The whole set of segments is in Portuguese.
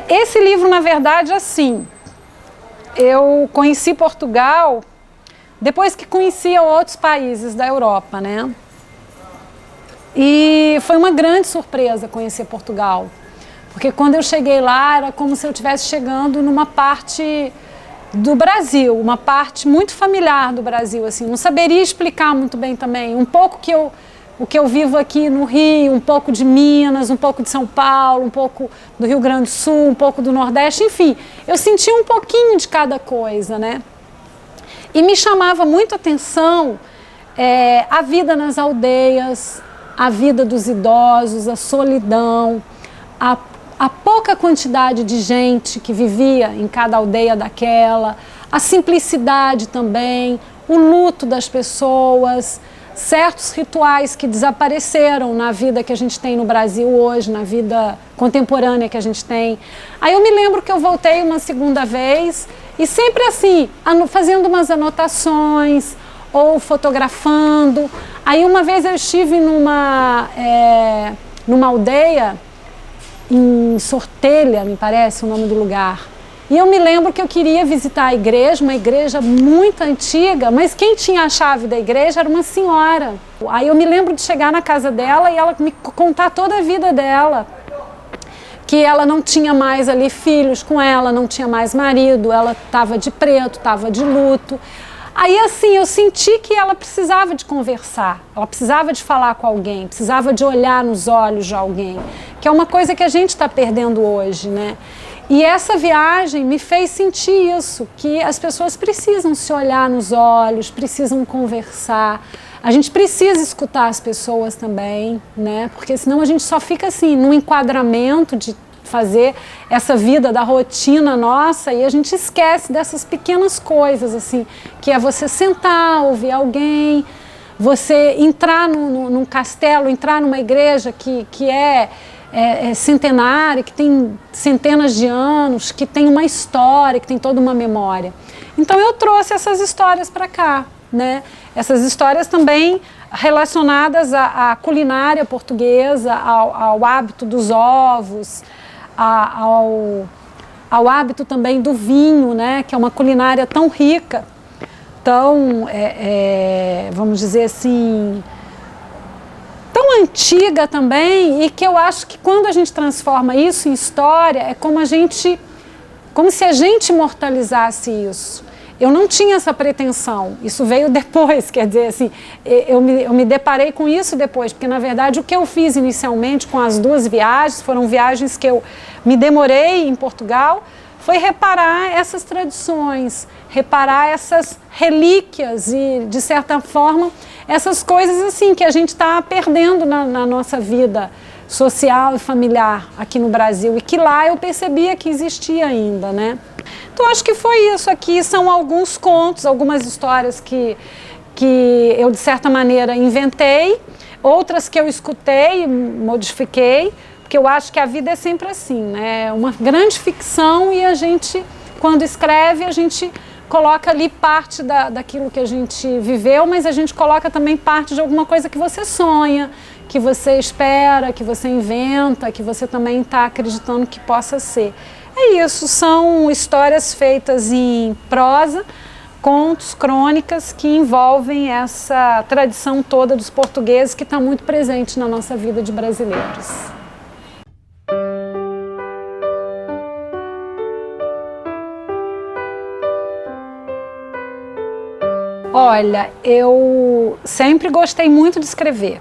Esse livro, na verdade, assim, eu conheci Portugal depois que conhecia outros países da Europa, né? E foi uma grande surpresa conhecer Portugal, porque quando eu cheguei lá era como se eu estivesse chegando numa parte do Brasil, uma parte muito familiar do Brasil, assim, não saberia explicar muito bem também, um pouco o que eu vivo aqui no Rio, um pouco de Minas, um pouco de São Paulo, um pouco do Rio Grande do Sul, um pouco do Nordeste, enfim, eu sentia um pouquinho de cada coisa, né? E me chamava muito a atenção a vida nas aldeias, a vida dos idosos, a solidão, a pouca quantidade de gente que vivia em cada aldeia daquela, a simplicidade também, o luto das pessoas, certos rituais que desapareceram na vida que a gente tem no Brasil hoje, na vida contemporânea que a gente tem. Aí eu me lembro que eu voltei uma segunda vez e sempre assim, fazendo umas anotações ou fotografando. Aí uma vez eu estive numa aldeia, em Sortelha, me parece o nome do lugar. E eu me lembro que eu queria visitar a igreja, uma igreja muito antiga, mas quem tinha a chave da igreja era uma senhora. Aí eu me lembro de chegar na casa dela e ela me contar toda a vida dela. Que ela não tinha mais ali filhos com ela, não tinha mais marido, ela estava de preto, estava de luto. Aí assim, eu senti que ela precisava de conversar, ela precisava de falar com alguém, precisava de olhar nos olhos de alguém, que é uma coisa que a gente está perdendo hoje, né? E essa viagem me fez sentir isso, que as pessoas precisam se olhar nos olhos, precisam conversar. A gente precisa escutar as pessoas também, né? Porque senão a gente só fica assim, num enquadramento de fazer essa vida da rotina nossa e a gente esquece dessas pequenas coisas, assim, que é você sentar, ouvir alguém, você entrar num castelo, entrar numa igreja que é centenária, que tem centenas de anos, que tem uma história, que tem toda uma memória. Então eu trouxe essas histórias para cá, né? Essas histórias também relacionadas à culinária portuguesa, ao hábito dos ovos, ao hábito também do vinho, né? Que é uma culinária tão rica, tão, vamos dizer assim, tão antiga também, e que eu acho que quando a gente transforma isso em história, é como se a gente imortalizasse isso. Eu não tinha essa pretensão, isso veio depois, quer dizer, assim, eu me deparei com isso depois, porque na verdade o que eu fiz inicialmente com as duas viagens, foram viagens que eu me demorei em Portugal, foi reparar essas tradições, reparar essas relíquias e, de certa forma, essas coisas assim que a gente está perdendo na nossa vida social e familiar aqui no Brasil e que lá eu percebia que existia ainda, né? Então acho que foi isso aqui, são alguns contos, algumas histórias que eu de certa maneira inventei, outras que eu escutei, modifiquei, porque eu acho que a vida é sempre assim, né? Uma grande ficção e a gente, quando escreve, a gente coloca ali parte daquilo que a gente viveu, mas a gente coloca também parte de alguma coisa que você sonha, que você espera, que você inventa, que você também está acreditando que possa ser. É isso, são histórias feitas em prosa, contos, crônicas que envolvem essa tradição toda dos portugueses que está muito presente na nossa vida de brasileiros. Olha, eu sempre gostei muito de escrever.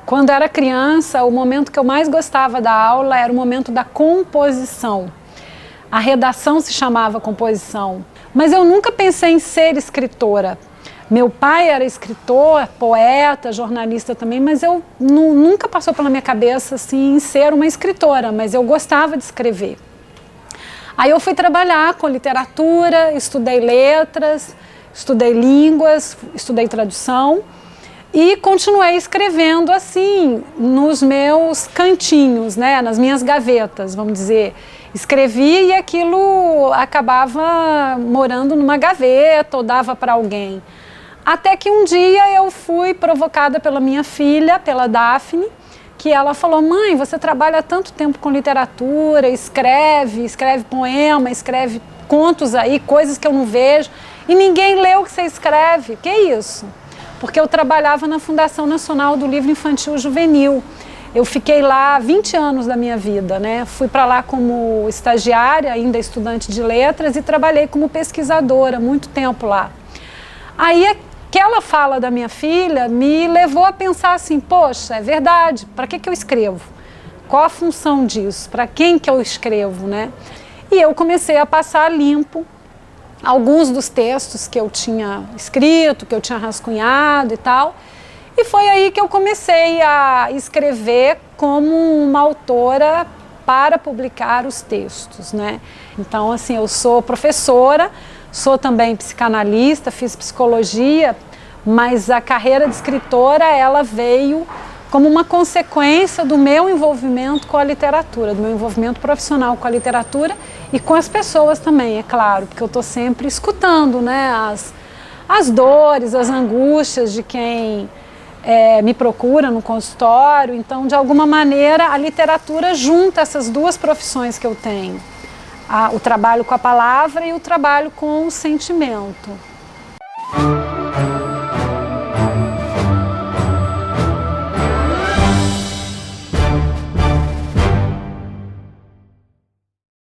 Quando era criança, o momento que eu mais gostava da aula era o momento da composição. A redação se chamava composição, mas eu nunca pensei em ser escritora. Meu pai era escritor, poeta, jornalista também, mas eu nunca passou pela minha cabeça assim, em ser uma escritora, mas eu gostava de escrever. Aí eu fui trabalhar com literatura, estudei letras, estudei línguas, estudei tradução e continuei escrevendo assim nos meus cantinhos, né, nas minhas gavetas, vamos dizer. escrevia e aquilo acabava morando numa gaveta ou dava para alguém. Até que um dia eu fui provocada pela minha filha, pela Daphne, que ela falou: mãe, você trabalha há tanto tempo com literatura, escreve poema, escreve contos aí, coisas que eu não vejo, e ninguém lê o que você escreve. Que isso? Porque eu trabalhava na Fundação Nacional do Livro Infantil Juvenil. Eu fiquei lá 20 anos da minha vida, né? Fui para lá como estagiária, ainda estudante de letras, e trabalhei como pesquisadora, muito tempo lá. Aí aquela fala da minha filha me levou a pensar assim: poxa, é verdade, para que eu escrevo? Qual a função disso? Para quem que eu escrevo, né? E eu comecei a passar limpo alguns dos textos que eu tinha escrito, que eu tinha rascunhado e tal. E foi aí que eu comecei a escrever como uma autora para publicar os textos, né? Então, assim, eu sou professora, sou também psicanalista, fiz psicologia, mas a carreira de escritora, ela veio como uma consequência do meu envolvimento com a literatura, do meu envolvimento profissional com a literatura e com as pessoas também, é claro, porque eu estou sempre escutando, né, as dores, as angústias de quem me procura no consultório. Então, de alguma maneira, a literatura junta essas duas profissões que eu tenho, o trabalho com a palavra e o trabalho com o sentimento.